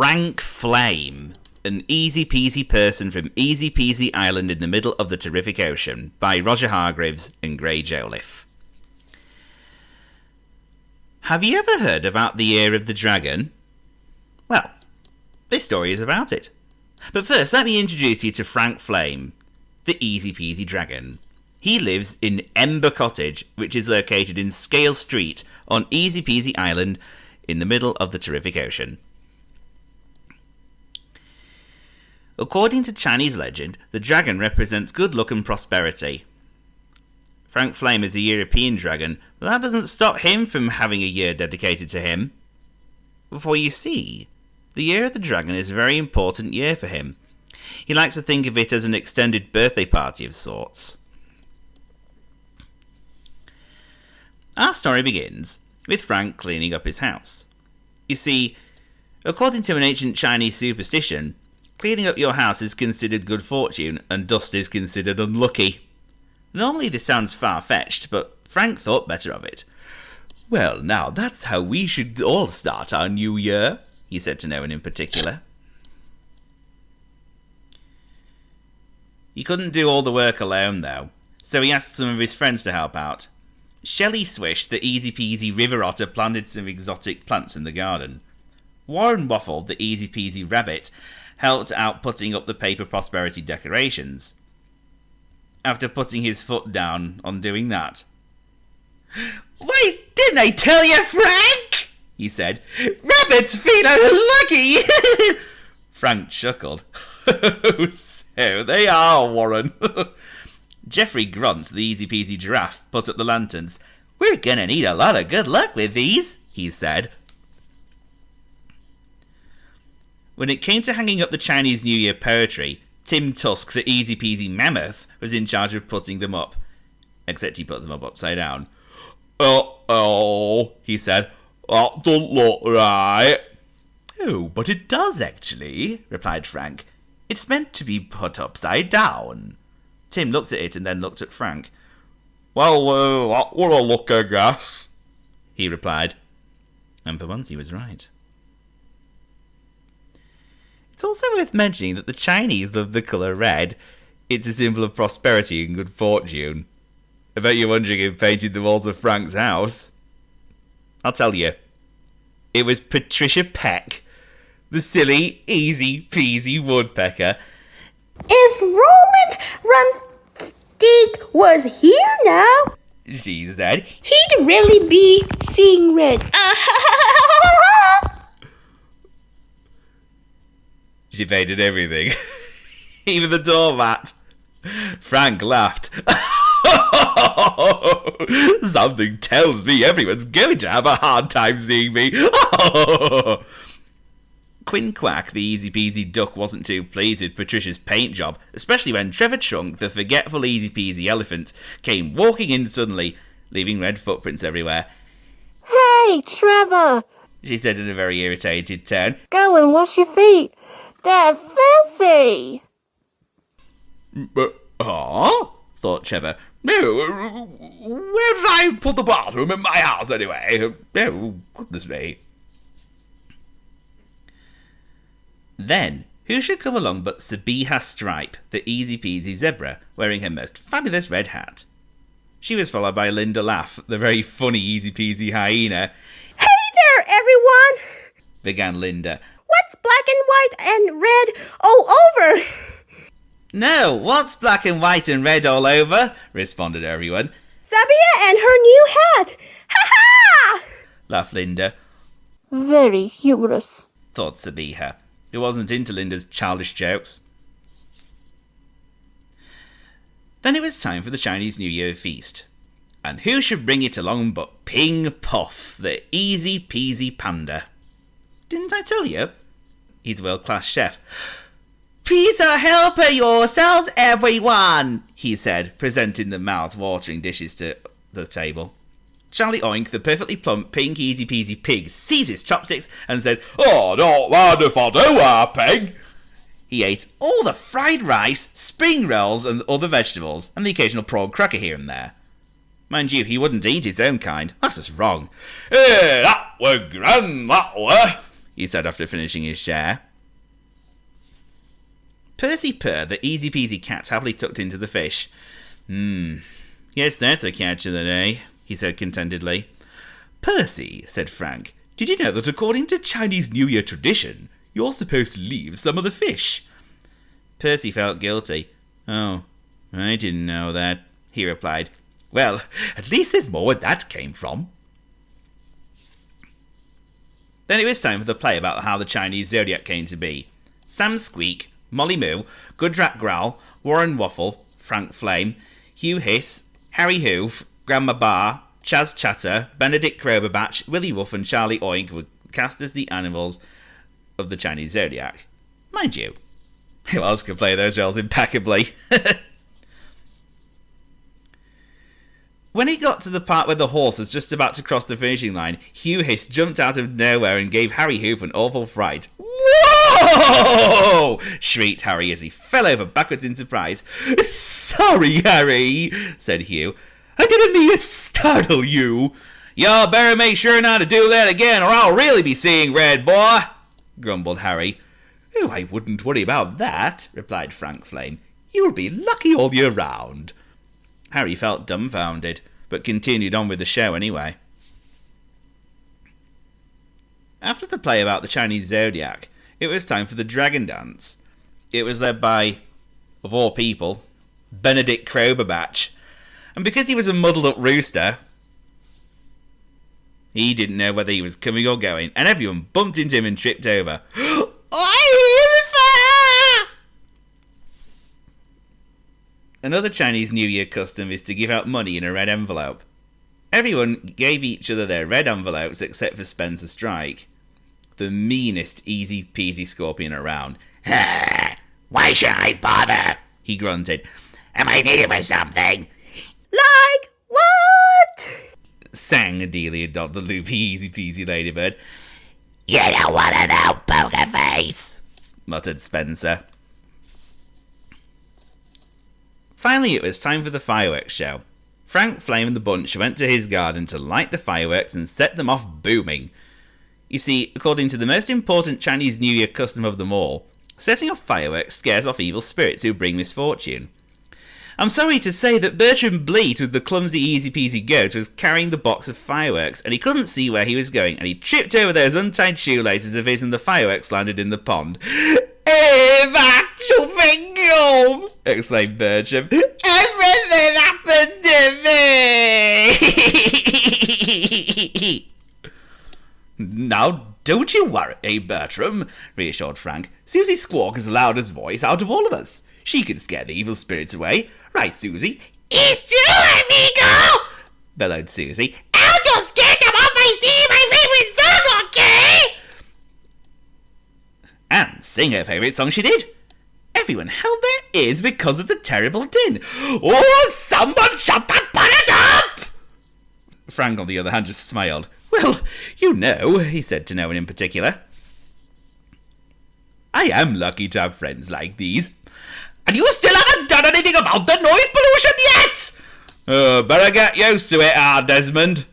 Frank Flame, an easy-peasy person from Easy-Peasy Island in the middle of the terrific ocean, by Roger Hargreaves and Gray Joliffe. Have you ever heard about the Year of the Dragon? Well, this story is about it. But first, let me introduce you to Frank Flame, the easy-peasy dragon. He lives in Ember Cottage, which is located in Scale Street on Easy-Peasy Island in the middle of the terrific ocean. According to Chinese legend, the dragon represents good luck and prosperity. Frank Flame is a European dragon, but that doesn't stop him from having a year dedicated to him. For you see, the Year of the Dragon is a very important year for him. He likes to think of it as an extended birthday party of sorts. Our story begins with Frank cleaning up his house. You see, according to an ancient Chinese superstition, cleaning up your house is considered good fortune and dust is considered unlucky. Normally this sounds far-fetched, but Frank thought better of it. "Well, now that's how we should all start our new year," he said to no one in particular. He couldn't do all the work alone, though, so he asked some of his friends to help out. Shelley Swish, the easy-peasy river otter, planted some exotic plants in the garden. Warren Waffle, the easy-peasy rabbit, helped out putting up the paper prosperity decorations. After putting his foot down on doing that, "Why, didn't I tell you, Frank?" he said. "Rabbits feel unlucky." Frank chuckled. "So they are, Warren." Jeffrey Grunt, the easy-peasy giraffe, put up the lanterns. "We're gonna need a lot of good luck with these," he said. When it came to hanging up the Chinese New Year poetry, Tim Tusk, the easy-peasy mammoth, was in charge of putting them up. Except he put them up upside down. "Oh," he said. "That don't look right." "Oh, but it does actually," replied Frank. "It's meant to be put upside down." Tim looked at it and then looked at Frank. "Well, that would a look, I guess," he replied. And for once he was right. It's also worth mentioning that the Chinese love the colour red. It's a symbol of prosperity and good fortune. I bet you're wondering who painted the walls of Frank's house. I'll tell you. It was Patricia Peck, the silly, easy-peasy woodpecker. "If Roland Rumsteak was here now," she said, "he'd really be seeing red." She painted everything. Even the doormat. Frank laughed. "Something tells me everyone's going to have a hard time seeing me." Quinn Quack, the easy-peasy duck, wasn't too pleased with Patricia's paint job, especially when Trevor Trunk, the forgetful easy-peasy elephant, came walking in suddenly, leaving red footprints everywhere. "Hey, Trevor," she said in a very irritated tone. "Go and wash your feet. They're filthy." Thought Trevor. "No, where did I put the bathroom in my house anyway? Oh, goodness me." Then, who should come along but Sabiha Stripe, the easy-peasy zebra, wearing her most fabulous red hat. She was followed by Linda Laugh, the very funny easy-peasy hyena. "Hey there, everyone," began Linda. "What's black and white and red all over?" "No, what's black and white and red all over?" responded everyone. "Sabia and her new hat. Ha-ha!" laughed Linda. "Very humorous," thought Sabiha, who wasn't into Linda's childish jokes. Then it was time for the Chinese New Year feast. And who should bring it along but Ping Puff, the easy-peasy panda. Didn't I tell you? He's a world-class chef. "Pizza helper yourselves, everyone," he said, presenting the mouth-watering dishes to the table. Charlie Oink, the perfectly plump, pink, easy-peasy pig, seized his chopsticks and said, "Oh, don't mind if I do, pig." He ate all the fried rice, spring rolls and other vegetables, and the occasional prawn cracker here and there. Mind you, he wouldn't eat his own kind. That's just wrong. "That were grand, that were," he said after finishing his share. Percy purred, the easy-peasy cat happily tucked into the fish. Yes, that's a catch of the day, he said contentedly. Percy, said Frank, did you know that according to Chinese New Year tradition, you're supposed to leave some of the fish? Percy felt guilty. Oh, I didn't know that, he replied. Well, at least there's more where that came from. Then it was time for the play about how the Chinese zodiac came to be. Sam Squeak, Molly Moo, Goodrat Growl, Warren Waffle, Frank Flame, Hugh Hiss, Harry Hoof, Grandma Bar, Chaz Chatter, Benedict Crowberbatch, Willy Woof and Charlie Oink were cast as the animals of the Chinese zodiac. Mind you, who else could play those roles impeccably? When he got to the part where the horse was just about to cross the finishing line, Hugh Hiss jumped out of nowhere and gave Harry Hoof an awful fright. Whoa! Shrieked Harry as he fell over backwards in surprise. Sorry, Harry, said Hugh. I didn't mean to startle you. Y'all better make sure not to do that again or I'll really be seeing red, boy, grumbled Harry. Oh, I wouldn't worry about that, replied Frank Flame. You'll be lucky all year round. Harry felt dumbfounded, but continued on with the show anyway. After the play about the Chinese zodiac, it was time for the dragon dance. It was led by, of all people, Benedict Crowberbatch. And because he was a muddled-up rooster, he didn't know whether he was coming or going, and everyone bumped into him and tripped over. Another Chinese New Year custom is to give out money in a red envelope. Everyone gave each other their red envelopes except for Spencer Strike, the meanest easy-peasy scorpion around. Why should I bother? He grunted. Am I needed for something? Like what? Sang Adelia Dodd, the loopy easy-peasy ladybird. You don't want to know, poker face, muttered Spencer. Finally, it was time for the fireworks show. Frank Flame and the bunch went to his garden to light the fireworks and set them off booming. You see, according to the most important Chinese New Year custom of them all, setting off fireworks scares off evil spirits who bring misfortune. I'm sorry to say that Bertram Bleat with the clumsy easy-peasy goat was carrying the box of fireworks and he couldn't see where he was going and he tripped over those untied shoelaces of his and the fireworks landed in the pond. Actual thing, exclaimed Bertram. Everything happens to me! Now, don't you worry, Bertram, reassured Frank. Susie Squawk is the loudest voice out of all of us. She can scare the evil spirits away. Right, Susie? It's true, amigo! Bellowed Susie. I'll just get them off my singing my favourite song, okay? And sing her favourite song she did. Everyone held their ears because of the terrible din. Oh, someone shut that bonnet up! Frank, on the other hand, just smiled. Well, you know, he said to no one in particular. I am lucky to have friends like these. And you still haven't done anything about the noise pollution yet? Better get used to it, Desmond,